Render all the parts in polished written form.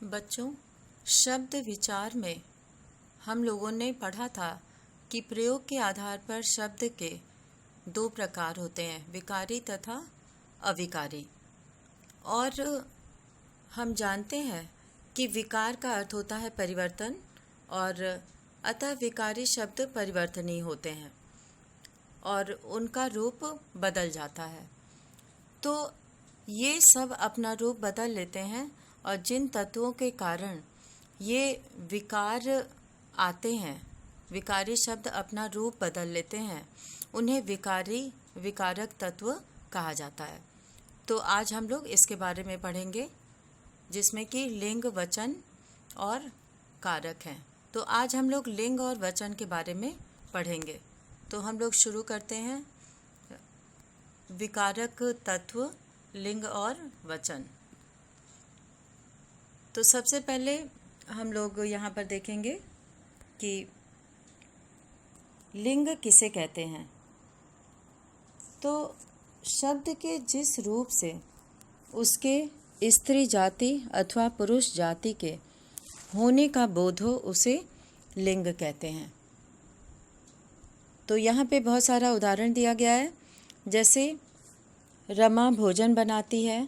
बच्चों, शब्द विचार में हम लोगों ने पढ़ा था कि प्रयोग के आधार पर शब्द के दो प्रकार होते हैं, विकारी तथा अविकारी। और हम जानते हैं कि विकार का अर्थ होता है परिवर्तन, और अतः विकारी शब्द परिवर्तनीय होते हैं और उनका रूप बदल जाता है। तो ये सब अपना रूप बदल लेते हैं और जिन तत्वों के कारण ये विकार आते हैं, विकारी शब्द अपना रूप बदल लेते हैं, उन्हें विकारक तत्व कहा जाता है। तो आज हम लोग इसके बारे में पढ़ेंगे, जिसमें कि लिंग, वचन और कारक हैं। तो आज हम लोग लिंग और वचन के बारे में पढ़ेंगे। तो हम लोग शुरू करते हैं। विकारक तत्व, लिंग और वचन। तो सबसे पहले हम लोग यहाँ पर देखेंगे कि लिंग किसे कहते हैं। तो शब्द के जिस रूप से उसके स्त्री जाति अथवा पुरुष जाति के होने का बोध हो, उसे लिंग कहते हैं। तो यहाँ पे बहुत सारा उदाहरण दिया गया है, जैसे रमा भोजन बनाती है,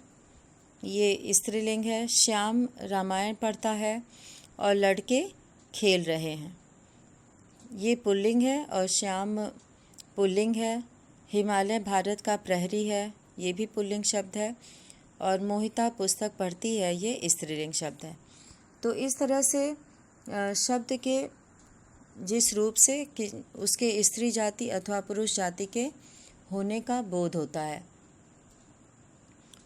ये स्त्रीलिंग है। श्याम रामायण पढ़ता है और लड़के खेल रहे हैं, ये पुल्लिंग है और श्याम पुल्लिंग है। हिमालय भारत का प्रहरी है, ये भी पुल्लिंग शब्द है। और मोहिता पुस्तक पढ़ती है, ये स्त्रीलिंग शब्द है। तो इस तरह से शब्द के जिस रूप से कि उसके स्त्री जाति अथवा पुरुष जाति के होने का बोध होता है,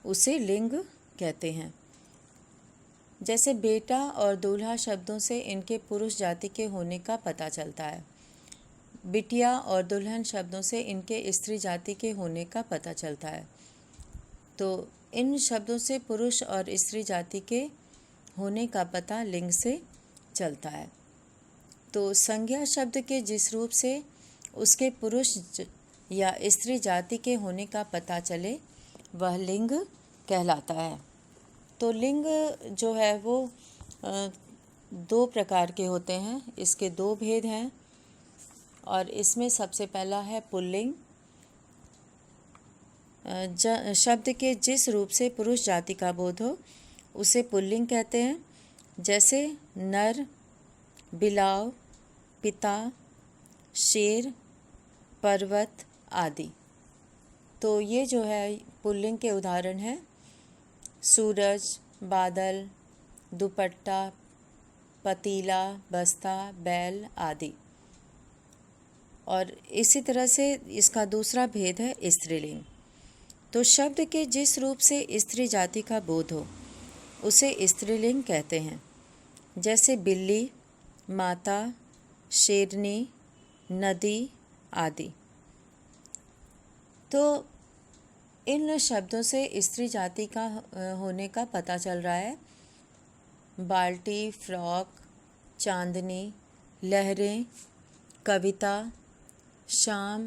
उसे लिंग कहते हैं। जैसे बेटा और दूल्हा शब्दों से इनके पुरुष जाति के होने का पता चलता है। बिटिया और दुल्हन शब्दों से इनके स्त्री जाति के होने का पता चलता है। तो इन शब्दों से पुरुष और स्त्री जाति के होने का पता लिंग से चलता है। तो संज्ञा शब्द के जिस रूप से उसके पुरुष या स्त्री जाति के होने का पता चले, वह लिंग कहलाता है। तो लिंग जो है वो दो प्रकार के होते हैं, इसके दो भेद हैं। और इसमें सबसे पहला है पुल्लिंग। शब्द के जिस रूप से पुरुष जाति का बोध हो, उसे पुल्लिंग कहते हैं। जैसे नर, बिलाव, पिता, शेर, पर्वत आदि। तो ये जो है पुल्लिंग के उदाहरण हैं। सूरज, बादल, दुपट्टा, पतीला, बस्ता, बैल आदि। और इसी तरह से इसका दूसरा भेद है स्त्रीलिंग। तो शब्द के जिस रूप से स्त्री जाति का बोध हो, उसे स्त्रीलिंग कहते हैं। जैसे बिल्ली, माता, शेरनी, नदी आदि। तो इन शब्दों से स्त्री जाति का होने का पता चल रहा है। बाल्टी, फ्रॉक, चांदनी, लहरें, कविता, शाम,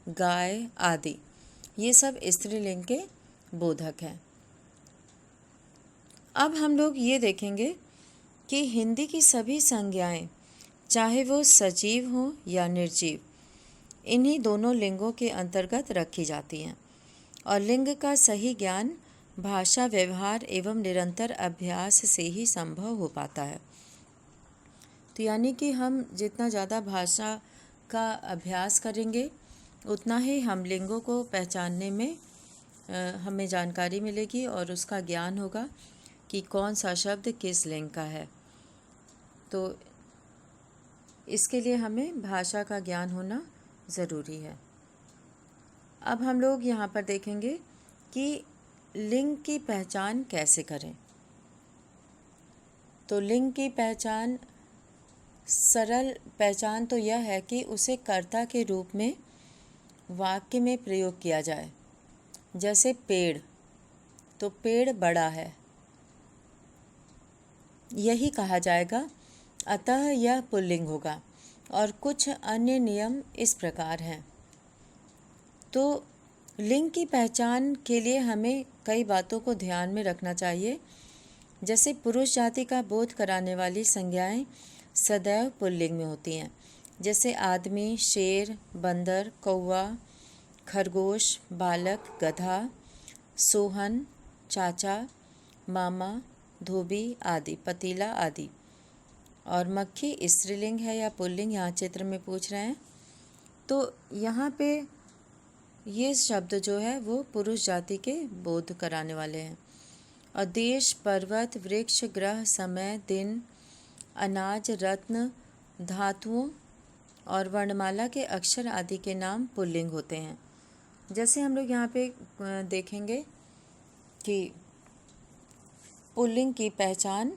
गाय आदि, ये सब स्त्रीलिंग के बोधक हैं। अब हम लोग ये देखेंगे कि हिंदी की सभी संज्ञाएं, चाहे वो सजीव हों या निर्जीव, इन्हीं दोनों लिंगों के अंतर्गत रखी जाती हैं। और लिंग का सही ज्ञान भाषा, व्यवहार एवं निरंतर अभ्यास से ही संभव हो पाता है। तो यानी कि हम जितना ज़्यादा भाषा का अभ्यास करेंगे, उतना ही हम लिंगों को पहचानने में हमें जानकारी मिलेगी और उसका ज्ञान होगा कि कौन सा शब्द किस लिंग का है। तो इसके लिए हमें भाषा का ज्ञान होना ज़रूरी है। अब हम लोग यहाँ पर देखेंगे कि लिंग की पहचान कैसे करें। तो लिंग की पहचान, सरल पहचान तो यह है कि उसे कर्ता के रूप में वाक्य में प्रयोग किया जाए। जैसे पेड़, तो पेड़ बड़ा है, यही कहा जाएगा, अतः यह पुल्लिंग होगा। और कुछ अन्य नियम इस प्रकार हैं। तो लिंग की पहचान के लिए हमें कई बातों को ध्यान में रखना चाहिए। जैसे पुरुष जाति का बोध कराने वाली संज्ञाएं सदैव पुल्लिंग में होती हैं, जैसे आदमी, शेर, बंदर, कौवा, खरगोश, बालक, गधा, सोहन, चाचा, मामा, धोबी आदि, पतीला आदि। और मक्खी स्त्रीलिंग है या पुल्लिंग, यहाँ चित्र में पूछ रहे हैं। तो यहाँ पे ये शब्द जो है वो पुरुष जाति के बोध कराने वाले हैं। और देश, पर्वत, वृक्ष, ग्रह, समय, दिन, अनाज, रत्न, धातुओं और वर्णमाला के अक्षर आदि के नाम पुल्लिंग होते हैं। जैसे हम लोग यहाँ पे देखेंगे कि पुल्लिंग की पहचान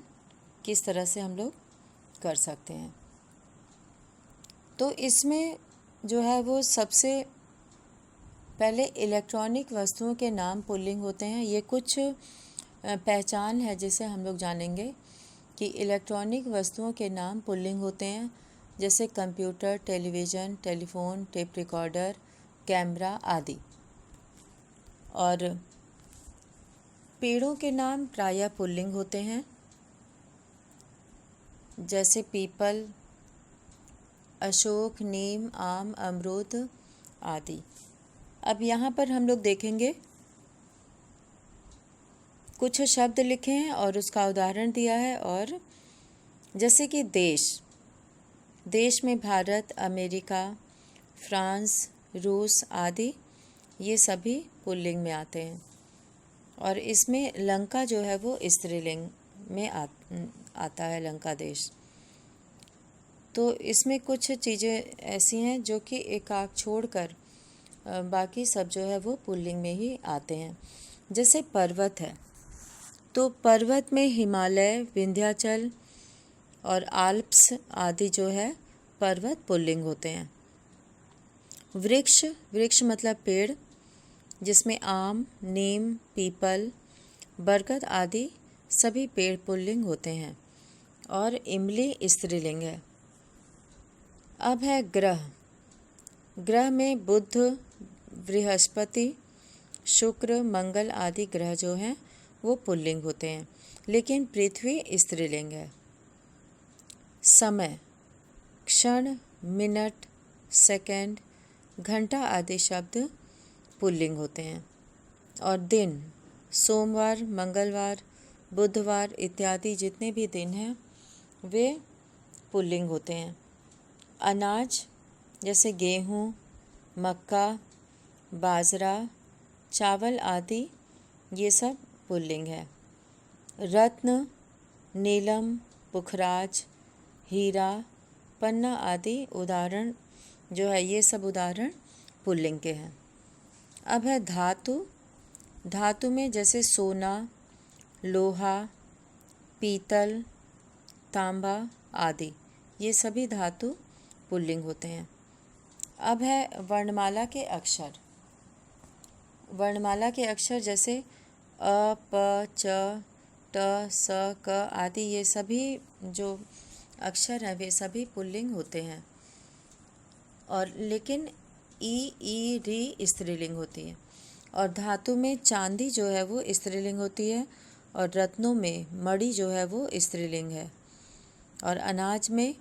किस तरह से हम लोग कर सकते हैं। तो इसमें जो है वो सबसे पहले इलेक्ट्रॉनिक वस्तुओं के नाम पुल्लिंग होते हैं। ये कुछ पहचान है जिसे हम लोग जानेंगे कि इलेक्ट्रॉनिक वस्तुओं के नाम पुल्लिंग होते हैं, जैसे computer, television, telephone, tape recorder, camera आदि। और पेड़ों के नाम प्रायः पुल्लिंग होते हैं, जैसे पीपल, अशोक, नीम, आम, अमरूद आदि। अब यहाँ पर हम लोग देखेंगे, कुछ शब्द लिखे हैं और उसका उदाहरण दिया है। और जैसे कि देश में भारत, अमेरिका, फ्रांस, रूस आदि, ये सभी पुल्लिंग में आते हैं। और इसमें लंका जो है वो स्त्रीलिंग में आता है, लंका देश। तो इसमें कुछ चीज़ें ऐसी हैं जो कि एकाक छोड़कर बाकी सब जो है वो पुल्लिंग में ही आते हैं। जैसे पर्वत है, तो पर्वत में हिमालय, विंध्याचल और आल्प्स आदि जो है पर्वत पुल्लिंग होते हैं। वृक्ष मतलब पेड़, जिसमें आम, नीम, पीपल, बरगद आदि सभी पेड़ पुल्लिंग होते हैं। और इमली स्त्रीलिंग है। अब है ग्रह में बुध, बृहस्पति, शुक्र, मंगल आदि ग्रह जो हैं वो पुल्लिंग होते हैं, लेकिन पृथ्वी स्त्रीलिंग है। समय, क्षण, मिनट, सेकंड, घंटा आदि शब्द पुल्लिंग होते हैं। और दिन, सोमवार, मंगलवार, बुधवार इत्यादि जितने भी दिन हैं वे पुल्लिंग होते हैं। अनाज, जैसे गेहूँ, मक्का, बाजरा, चावल आदि, ये सब पुल्लिंग है। रत्न, नीलम, पुखराज, हीरा, पन्ना आदि उदाहरण जो है, ये सब उदाहरण पुल्लिंग के हैं। अब है धातु में जैसे सोना, लोहा, पीतल, तांबा आदि, ये सभी धातु पुल्लिंग होते हैं। अब है वर्णमाला के अक्षर जैसे अ, प, च, ट, स, क आदि, ये सभी जो अक्षर हैं वे सभी पुल्लिंग होते हैं। और लेकिन ई, री स्त्रीलिंग होती है। और धातु में चांदी जो है वो स्त्रीलिंग होती है, और रत्नों में मणि जो है वो स्त्रीलिंग है। और अनाज में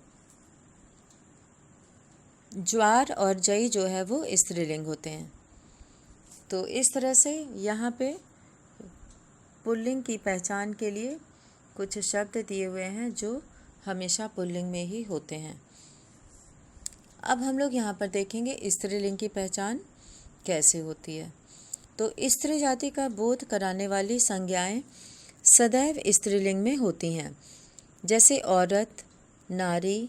ज्वार और जई जो है वो स्त्रीलिंग होते हैं। तो इस तरह से यहाँ पे पुल्लिंग की पहचान के लिए कुछ शब्द दिए हुए हैं जो हमेशा पुल्लिंग में ही होते हैं। अब हम लोग यहाँ पर देखेंगे स्त्रीलिंग की पहचान कैसे होती है। तो स्त्री जाति का बोध कराने वाली संज्ञाएं सदैव स्त्रीलिंग में होती हैं, जैसे औरत, नारी,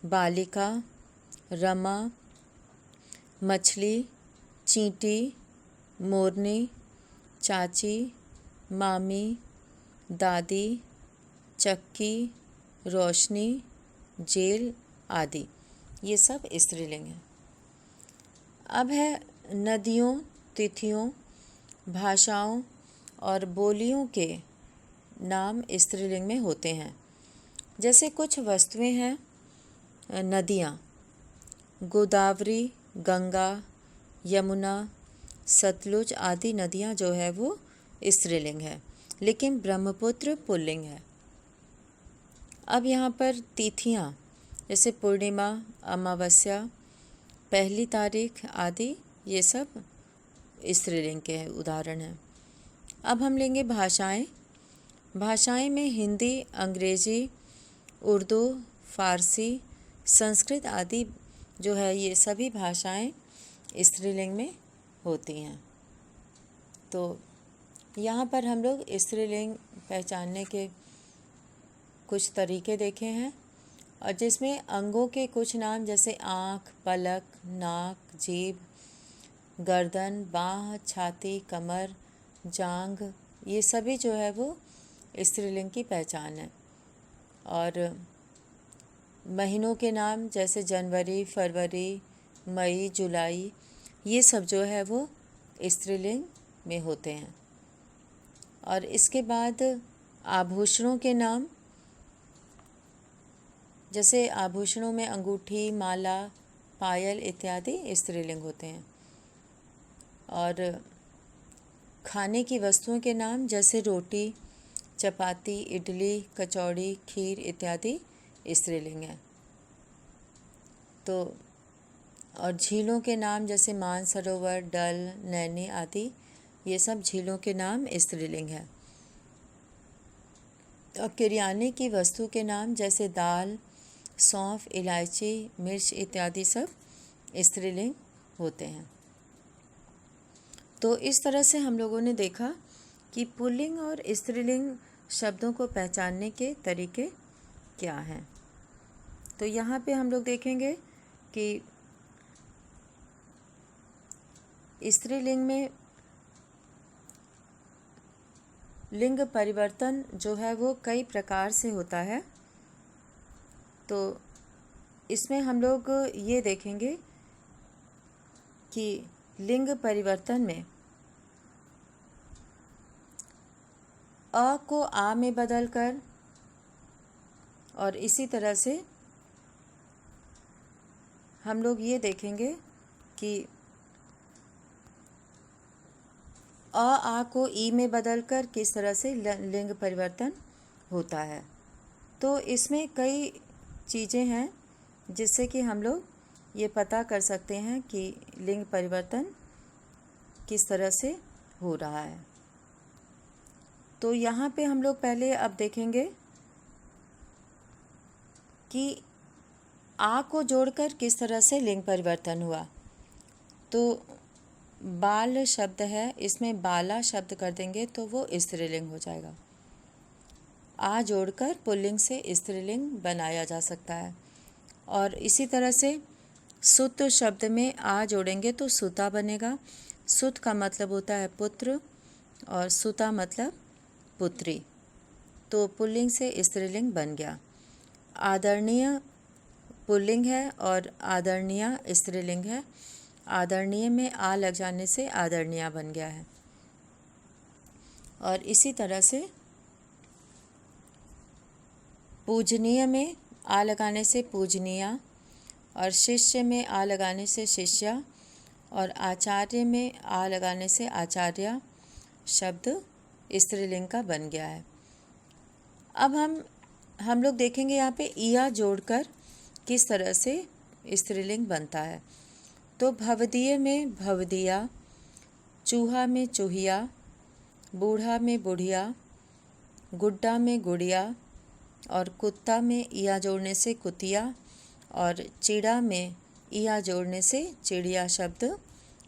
बालिका, रमा, मछली, चींटी, मोरनी, चाची, मामी, दादी, चक्की, रोशनी, जेल आदि, ये सब स्त्रीलिंग हैं। अब है नदियों, तिथियों, भाषाओं और बोलियों के नाम स्त्रीलिंग में होते हैं। जैसे कुछ वस्तुएं हैं, नदियाँ, गोदावरी, गंगा, यमुना, सतलुज आदि नदियाँ जो है वो स्त्रीलिंग है। लेकिन ब्रह्मपुत्र पुल्लिंग है। अब यहाँ पर तिथियाँ जैसे पूर्णिमा, अमावस्या, पहली तारीख आदि ये सब स्त्रीलिंग के उदाहरण हैं। अब हम लेंगे भाषाएं। भाषाएं में हिंदी, अंग्रेजी, उर्दू, फारसी, संस्कृत आदि जो है ये सभी भाषाएं स्त्रीलिंग में होती हैं। तो यहाँ पर हम लोग स्त्रीलिंग पहचानने के कुछ तरीके देखे हैं, और जिसमें अंगों के कुछ नाम जैसे आँख, पलक, नाक, जीभ, गर्दन, बाँह, छाती, कमर, जांघ, ये सभी जो है वो स्त्रीलिंग की पहचान है। और महीनों के नाम जैसे जनवरी, फरवरी, मई, जुलाई, ये सब जो है वो स्त्रीलिंग में होते हैं। और इसके बाद आभूषणों के नाम जैसे आभूषणों में अंगूठी, माला, पायल इत्यादि स्त्रीलिंग होते हैं। और खाने की वस्तुओं के नाम जैसे रोटी, चपाती, इडली, कचौड़ी, खीर इत्यादि स्त्रीलिंग है। तो और झीलों के नाम जैसे मानसरोवर, डल, नैनी आदि ये सब झीलों के नाम स्त्रीलिंग है। और किराने की वस्तु के नाम जैसे दाल, सौंफ, इलायची, मिर्च इत्यादि सब स्त्रीलिंग होते हैं। तो इस तरह से हम लोगों ने देखा कि पुल्लिंग और स्त्रीलिंग शब्दों को पहचानने के तरीके क्या हैं। तो यहाँ पे हम लोग देखेंगे कि स्त्रीलिंग में लिंग परिवर्तन जो है वो कई प्रकार से होता है। तो इसमें हम लोग ये देखेंगे कि लिंग परिवर्तन में अ को आ में बदलकर, और इसी तरह से हम लोग ये देखेंगे कि अ आ को ई में बदलकर किस तरह से लिंग परिवर्तन होता है। तो इसमें कई चीज़ें हैं जिससे कि हम लोग ये पता कर सकते हैं कि लिंग परिवर्तन किस तरह से हो रहा है। तो यहाँ पे हम लोग पहले अब देखेंगे कि आ को जोड़कर किस तरह से लिंग परिवर्तन हुआ। तो बाल शब्द है, इसमें बाला शब्द कर देंगे तो वो स्त्रीलिंग हो जाएगा। आ जोड़कर पुल्लिंग से स्त्रीलिंग बनाया जा सकता है। और इसी तरह से सुत शब्द में आ जोड़ेंगे तो सुता बनेगा। सुत का मतलब होता है पुत्र और सुता मतलब पुत्री, तो पुल्लिंग से स्त्रीलिंग बन गया। आदरणीय पुल्लिंग है और आदरणीय स्त्रीलिंग है। आदरणीय में आ लग जाने से आदरणीय बन गया है। और इसी तरह से पूजनीय में आ लगाने से पूजनीय, और शिष्य में आ लगाने से शिष्या, और आचार्य में आ लगाने से आचार्य शब्द स्त्रीलिंग का बन गया है। अब हम लोग देखेंगे यहाँ पे इया जोड़कर किस तरह से स्त्रीलिंग बनता है। तो भवदीय में भवदिया, चूहा में चूहिया, बूढ़ा में बुढ़िया, गुड्डा में गुड़िया, और कुत्ता में इया जोड़ने से कुतिया, और चिड़ा में इया जोड़ने से चिड़िया शब्द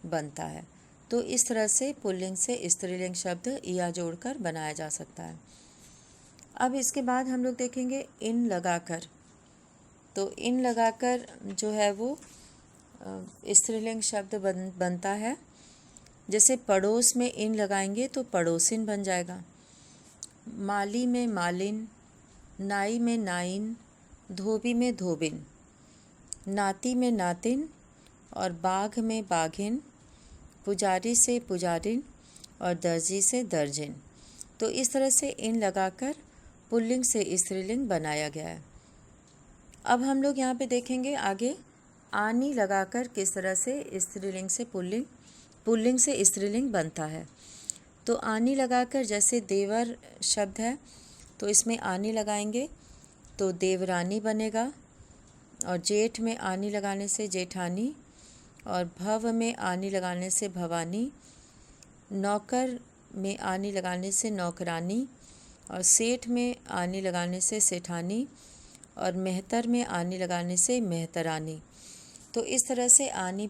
बनता है। तो इस तरह से पुल्लिंग से स्त्रीलिंग शब्द इया जोड़कर बनाया जा सकता है। अब इसके बाद हम लोग देखेंगे इन लगाकर। तो इन लगाकर जो है वो स्त्रीलिंग शब्द बनता है। जैसे पड़ोस में इन लगाएंगे तो पड़ोसिन बन जाएगा। माली में मालिन, नाई में नाइन, धोबी में धोबिन, नाती में नातिन, और बाघ में बाघिन, पुजारी से पुजारिन, और दर्जी से दर्जिन। तो इस तरह से इन लगाकर पुल्लिंग से स्त्रीलिंग बनाया गया है। अब हम लोग यहाँ पे देखेंगे आगे आनी लगाकर किस तरह से स्त्रीलिंग से पुल्लिंग से स्त्रीलिंग बनता है। तो आनी लगाकर, जैसे देवर शब्द है तो इसमें आनी लगाएंगे तो देवरानी बनेगा, और जेठ में आनी लगाने से जेठानी, और भव में आनी लगाने से भवानी, नौकर में आनी लगाने से नौकरानी, और सेठ में आनी लगाने से सेठानी, और मेहतर में आनी लगाने से मेहतरानी। तो इस तरह से आनी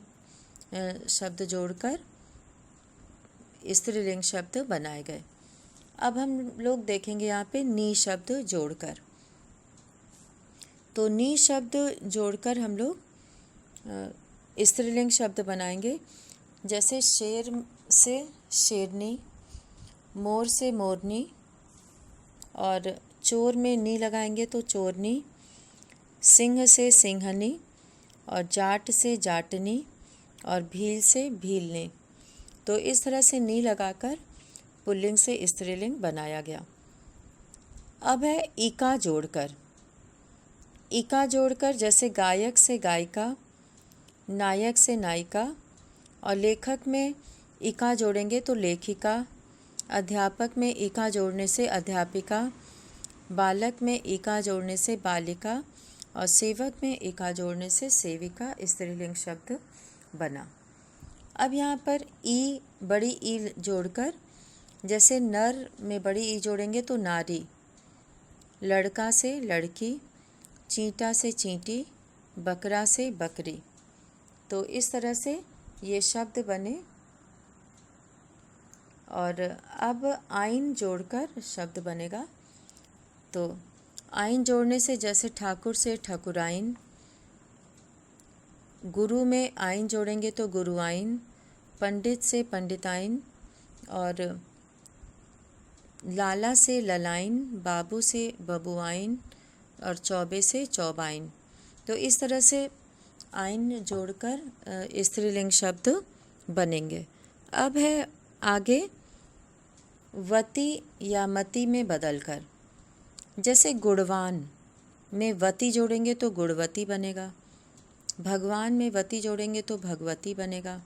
शब्द जोड़कर स्त्रीलिंग शब्द बनाए गए। अब हम लोग देखेंगे यहाँ पे नी शब्द जोड़कर। तो नी शब्द जोड़कर हम लोग स्त्रीलिंग शब्द बनाएंगे। जैसे शेर से शेरनी, मोर से मोरनी, और चोर में नी लगाएंगे तो चोरनी, सिंह से सिंहनी, और जाट से जाटनी, और भील से भीलनी। तो इस तरह से नी लगाकर पुल्लिंग से स्त्रीलिंग बनाया गया। अब है ईका जोड़कर। ईका जोड़कर जैसे गायक से गायिका, नायक से नायिका, और लेखक में ईका जोड़ेंगे तो लेखिका, अध्यापक में ईका जोड़ने से अध्यापिका, बालक में ईका जोड़ने से बालिका, और सेवक में ईका जोड़ने से सेविका स्त्रीलिंग शब्द बना। अब यहाँ पर ई, बड़ी ई जोड़कर, जैसे नर में बड़ी ई जोड़ेंगे तो नारी, लड़का से लड़की, चींटा से चींटी, बकरा से बकरी। तो इस तरह से ये शब्द बने। और अब आइन जोड़कर शब्द बनेगा। तो आइन जोड़ने से जैसे ठाकुर से ठकुराइन, गुरु में आइन जोड़ेंगे तो गुरुआइन, पंडित से पंडिताइन, और लाला से ललाइन, बाबू से बबुआइन, और चौबे से चौबाइन। तो इस तरह से आइन जोड़कर स्त्रीलिंग शब्द बनेंगे। अब है आगे वती या मति में बदलकर। जैसे गुणवान में वती जोड़ेंगे तो गुणवती बनेगा, भगवान में वती जोड़ेंगे तो भगवती बनेगा,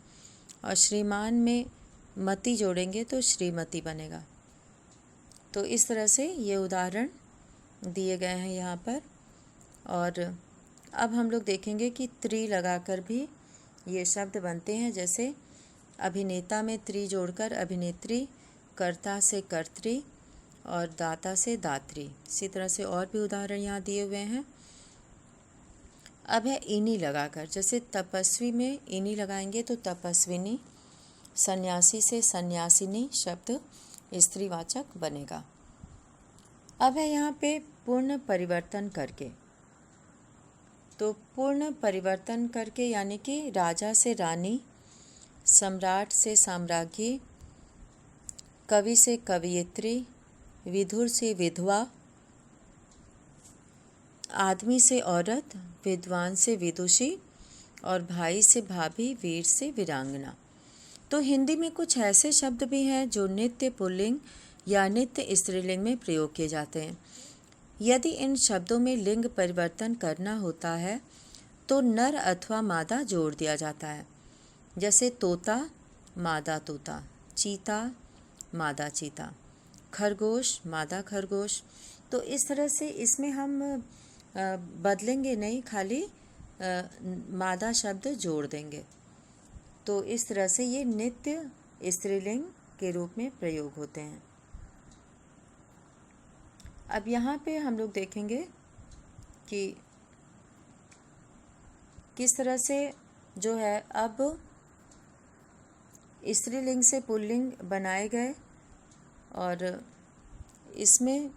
और श्रीमान में मति जोड़ेंगे तो श्रीमती बनेगा। तो इस तरह से ये उदाहरण दिए गए हैं यहाँ पर। और अब हम लोग देखेंगे कि त्री लगाकर भी ये शब्द बनते हैं। जैसे अभिनेता में त्री जोड़कर अभिनेत्री, कर्ता से कर्त्री, और दाता से दात्री। इसी तरह से और भी उदाहरण यहाँ दिए हुए हैं। अब है इनी लगाकर। जैसे तपस्वी में इनी लगाएंगे तो तपस्विनी, सन्यासी से सन्यासिनी शब्द स्त्रीवाचक बनेगा। अब है यहाँ पे पूर्ण परिवर्तन करके। तो पूर्ण परिवर्तन करके यानी कि राजा से रानी, सम्राट से साम्राज्ञी, कवि से कवयित्री, विधुर से विधवा, आदमी से औरत, विद्वान से विदुषी, और भाई से भाभी, वीर से वीरांगना। तो हिंदी में कुछ ऐसे शब्द भी हैं जो नित्य पुल्लिंग या नित्य स्त्रीलिंग में प्रयोग किए जाते हैं। यदि इन शब्दों में लिंग परिवर्तन करना होता है तो नर अथवा मादा जोड़ दिया जाता है। जैसे तोता, मादा तोता, चीता, मादा चीता, खरगोश, मादा खरगोश। तो इस तरह से इसमें हम बदलेंगे नहीं, खाली मादा शब्द जोड़ देंगे। तो इस तरह से ये नित्य स्त्रीलिंग के रूप में प्रयोग होते हैं। अब यहाँ पे हम लोग देखेंगे कि किस तरह से जो है अब स्त्रीलिंग से पुल्लिंग बनाए गए, और इसमें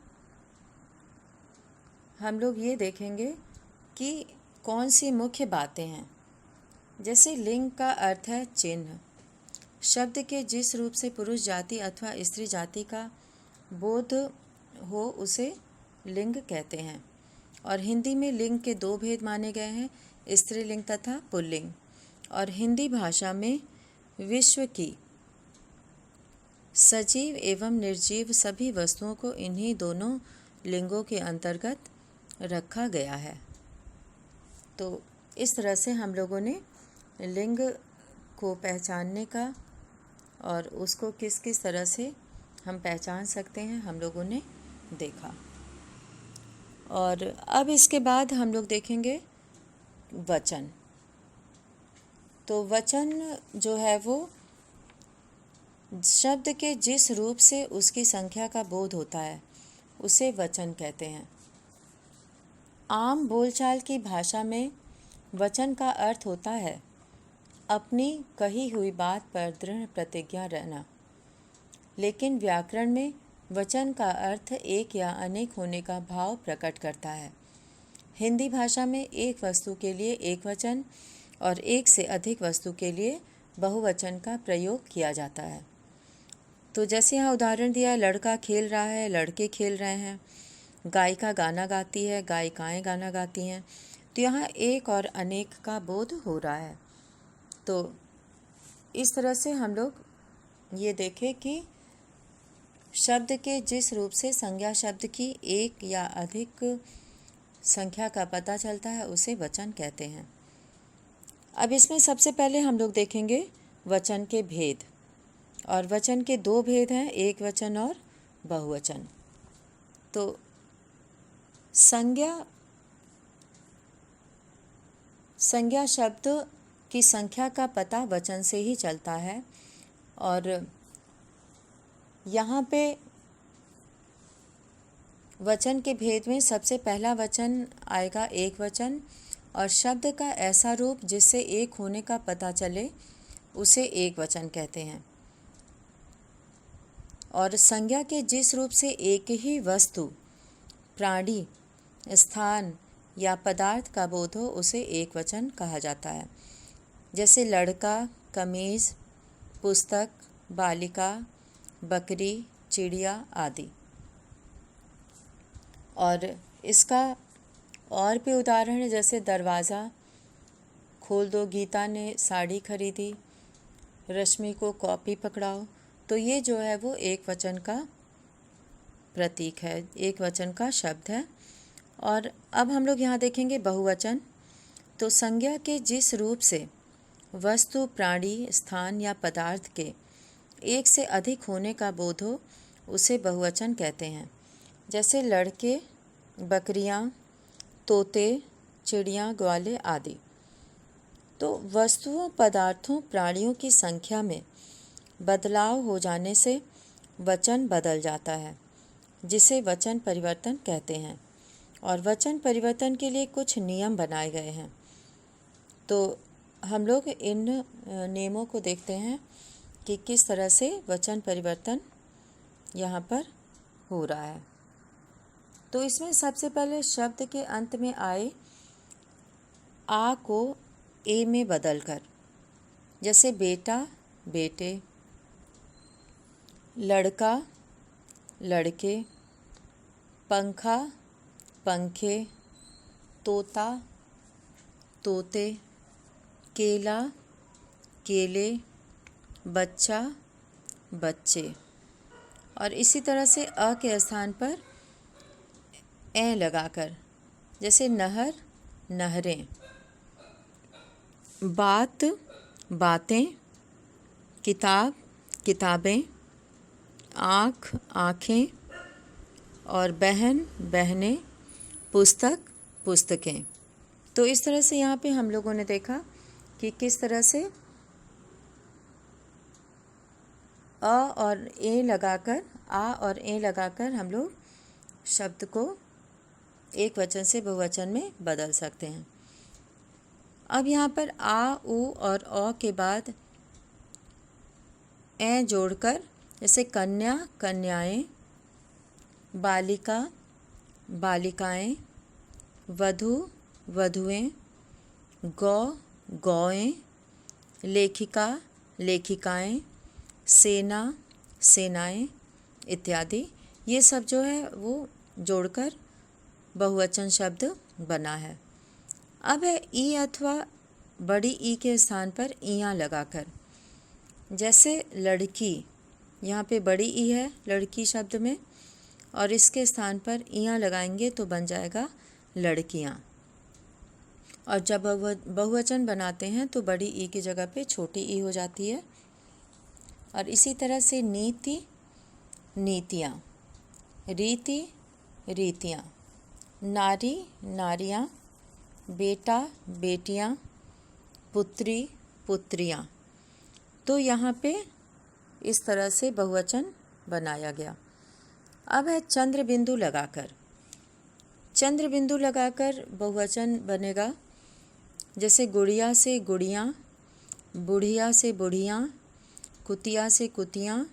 हम लोग ये देखेंगे कि कौन सी मुख्य बातें हैं। जैसे लिंग का अर्थ है चिन्ह। शब्द के जिस रूप से पुरुष जाति अथवा स्त्री जाति का बोध हो उसे लिंग कहते हैं। और हिंदी में लिंग के दो भेद माने गए हैं, स्त्रीलिंग तथा पुल्लिंग। और हिंदी भाषा में विश्व की सजीव एवं निर्जीव सभी वस्तुओं को इन्हीं दोनों लिंगों के अंतर्गत रखा गया है। तो इस तरह से हम लोगों ने लिंग को पहचानने का और उसको किस किस तरह से हम पहचान सकते हैं हम लोगों ने देखा। और अब इसके बाद हम लोग देखेंगे वचन। तो वचन जो है वो शब्द के जिस रूप से उसकी संख्या का बोध होता है उसे वचन कहते हैं। आम बोलचाल की भाषा में वचन का अर्थ होता है अपनी कही हुई बात पर दृढ़ प्रतिज्ञा रहना, लेकिन व्याकरण में वचन का अर्थ एक या अनेक होने का भाव प्रकट करता है। हिंदी भाषा में एक वस्तु के लिए एक वचन और एक से अधिक वस्तु के लिए बहुवचन का प्रयोग किया जाता है। तो जैसे यहाँ उदाहरण दिया है, लड़का खेल रहा है, लड़के खेल रहे हैं, गायिका गाना गाती है, गायिकाएं गाना गाती हैं। तो यहाँ एक और अनेक का बोध हो रहा है। तो इस तरह से हम लोग ये देखें कि शब्द के जिस रूप से संज्ञा शब्द की एक या अधिक संख्या का पता चलता है उसे वचन कहते हैं। अब इसमें सबसे पहले हम लोग देखेंगे वचन के भेद। और वचन के दो भेद हैं, एक वचन और बहुवचन। तो संज्ञा शब्द की संख्या का पता वचन से ही चलता है। और यहाँ पे वचन के भेद में सबसे पहला वचन आएगा एक वचन, और शब्द का ऐसा रूप जिससे एक होने का पता चले उसे एक वचन कहते हैं। और संज्ञा के जिस रूप से एक ही वस्तु, प्राणी, स्थान या पदार्थ का बोध हो उसे एक वचन कहा जाता है। जैसे लड़का, कमीज, पुस्तक, बालिका, बकरी, चिड़िया आदि। और इसका और भी उदाहरण है, जैसे दरवाज़ा खोल दो, गीता ने साड़ी खरीदी, रश्मि को कॉपी पकड़ाओ। तो ये जो है वो एक वचन का प्रतीक है, एक वचन का शब्द है। और अब हम लोग यहाँ देखेंगे बहुवचन। तो संज्ञा के जिस रूप से वस्तु, प्राणी, स्थान या पदार्थ के एक से अधिक होने का बोध हो उसे बहुवचन कहते हैं। जैसे लड़के, बकरियां, तोते, चिड़ियां, ग्वाले आदि। तो वस्तुओं, पदार्थों, प्राणियों की संख्या में बदलाव हो जाने से वचन बदल जाता है, जिसे वचन परिवर्तन कहते हैं। और वचन परिवर्तन के लिए कुछ नियम बनाए गए हैं। तो हम लोग इन नियमों को देखते हैं कि किस तरह से वचन परिवर्तन यहाँ पर हो रहा है। तो इसमें सबसे पहले शब्द के अंत में आए आ को ए में बदलकर, जैसे बेटा, बेटे, लड़का, लड़के, पंखा, पंखे, तोता, तोते, केला, केले, बच्चा, बच्चे। और इसी तरह से अ के स्थान पर ए लगाकर, जैसे नहर, नहरें, बात, बातें, किताब, किताबें, आँख, आँखें, और बहन, बहनें, पुस्तक, पुस्तकें। तो इस तरह से यहाँ पे हम लोगों ने देखा कि किस तरह से अ और ए लगाकर, आ और ए लगाकर हम लोग शब्द को एक वचन से बहुवचन में बदल सकते हैं। अब यहाँ पर आ, उ और औ के बाद ए जोड़कर, जैसे कन्या, कन्याएं, बालिका, बालिकाएं, वधू, वधुएं, गौ, गौएं, लेखिका, लेखिकाएं, सेना, सेनाएं इत्यादि। ये सब जो है वो जोड़कर बहुवचन शब्द बना है। अब है ई अथवा बड़ी ई के स्थान पर इयाँ लगाकर, जैसे लड़की, यहाँ पे बड़ी ई है लड़की शब्द में, और इसके स्थान पर इयाँ लगाएंगे तो बन जाएगा लड़कियाँ। और जब बहुवचन बनाते हैं तो बड़ी ई की जगह पे छोटी ई हो जाती है। और इसी तरह से नीति, नीतियाँ, रीति, रीतियाँ, नारी, नारियाँ, बेटा, बेटियाँ, पुत्री, पुत्रियाँ। तो यहाँ पे इस तरह से बहुवचन बनाया गया। अब है चंद्र बिंदु लगाकर। चंद्र बिंदु लगाकर बहुवचन बनेगा, जैसे गुड़िया से गुड़ियाँ, बुढ़िया से बुढ़ियाँ, कुतिया से कुतियाँ,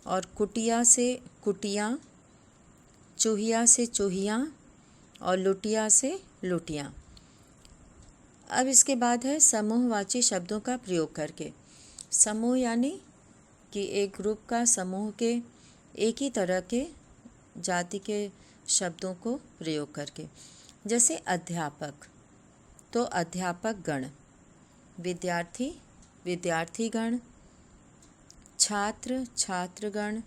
और कुटिया से कुटियाँ, चूहिया से चूहियाँ, और लुटिया से लुटियाँ। अब इसके बाद है समूहवाची शब्दों का प्रयोग करके। समूह यानी कि एक ग्रुप का, समूह के एक ही तरह के जाति के शब्दों को प्रयोग करके। जैसे अध्यापक, तो अध्यापक गण, विद्यार्थी, विद्यार्थीगण, छात्र, छात्रगण,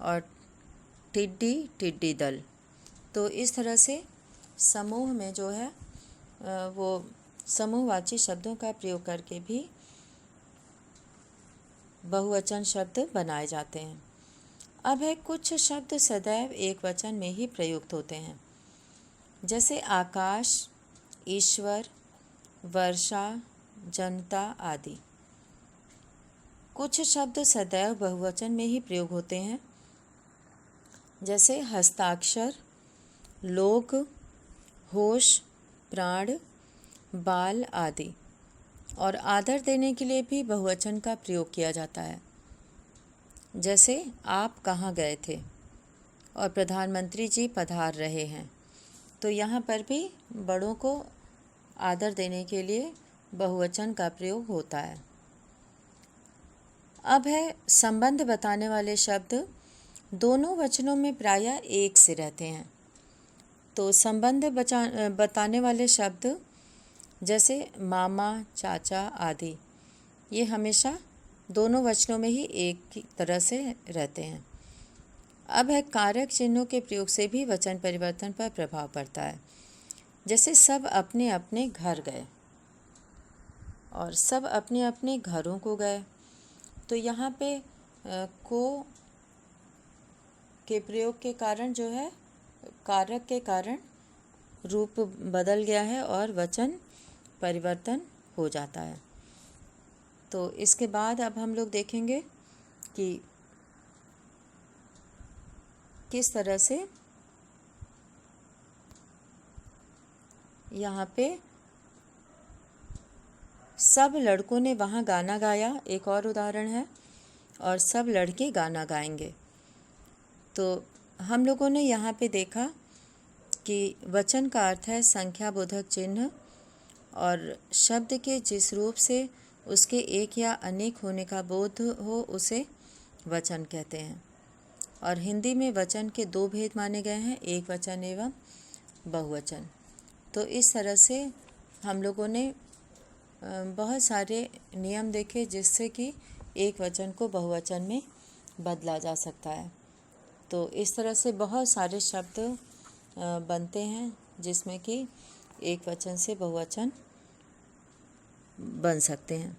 और टिड्डी, टिड्डी दल। तो इस तरह से समूह में जो है वो समूहवाची शब्दों का प्रयोग करके भी बहुवचन शब्द बनाए जाते हैं। अब है कुछ शब्द सदैव एक वचन में ही प्रयुक्त होते हैं, जैसे आकाश, ईश्वर, वर्षा, जनता आदि। कुछ शब्द सदैव बहुवचन में ही प्रयोग होते हैं, जैसे हस्ताक्षर, लोग, होश, प्राण, बाल आदि। और आदर देने के लिए भी बहुवचन का प्रयोग किया जाता है, जैसे आप कहाँ गए थे और प्रधानमंत्री जी पधार रहे हैं। तो यहाँ पर भी बड़ों को आदर देने के लिए बहुवचन का प्रयोग होता है। अब है संबंध बताने वाले शब्द दोनों वचनों में प्रायः एक से रहते हैं। तो संबंध बताने वाले शब्द जैसे मामा, चाचा आदि, ये हमेशा दोनों वचनों में ही एक ही तरह से रहते हैं। अब है कारक चिन्हों के प्रयोग से भी वचन परिवर्तन पर प्रभाव पड़ता है, जैसे सब अपने अपने घर गए और सब अपने अपने घरों को गए। तो यहाँ पे को के प्रयोग के कारण जो है कारक के कारण रूप बदल गया है और वचन परिवर्तन हो जाता है। तो इसके बाद अब हम लोग देखेंगे कि किस तरह से यहाँ पे सब लड़कों ने वहाँ गाना गाया एक और उदाहरण है, और सब लड़के गाना गाएंगे। तो हम लोगों ने यहाँ पे देखा कि वचन का अर्थ है संख्याबोधक चिन्ह, और शब्द के जिस रूप से उसके एक या अनेक होने का बोध हो उसे वचन कहते हैं। और हिंदी में वचन के दो भेद माने गए हैं, एक वचन एवं बहुवचन। तो इस तरह से हम लोगों ने बहुत सारे नियम देखे जिससे कि एक वचन को बहुवचन में बदला जा सकता है। तो इस तरह से बहुत सारे शब्द बनते हैं जिसमें कि एक वचन से बहुवचन बन सकते हैं।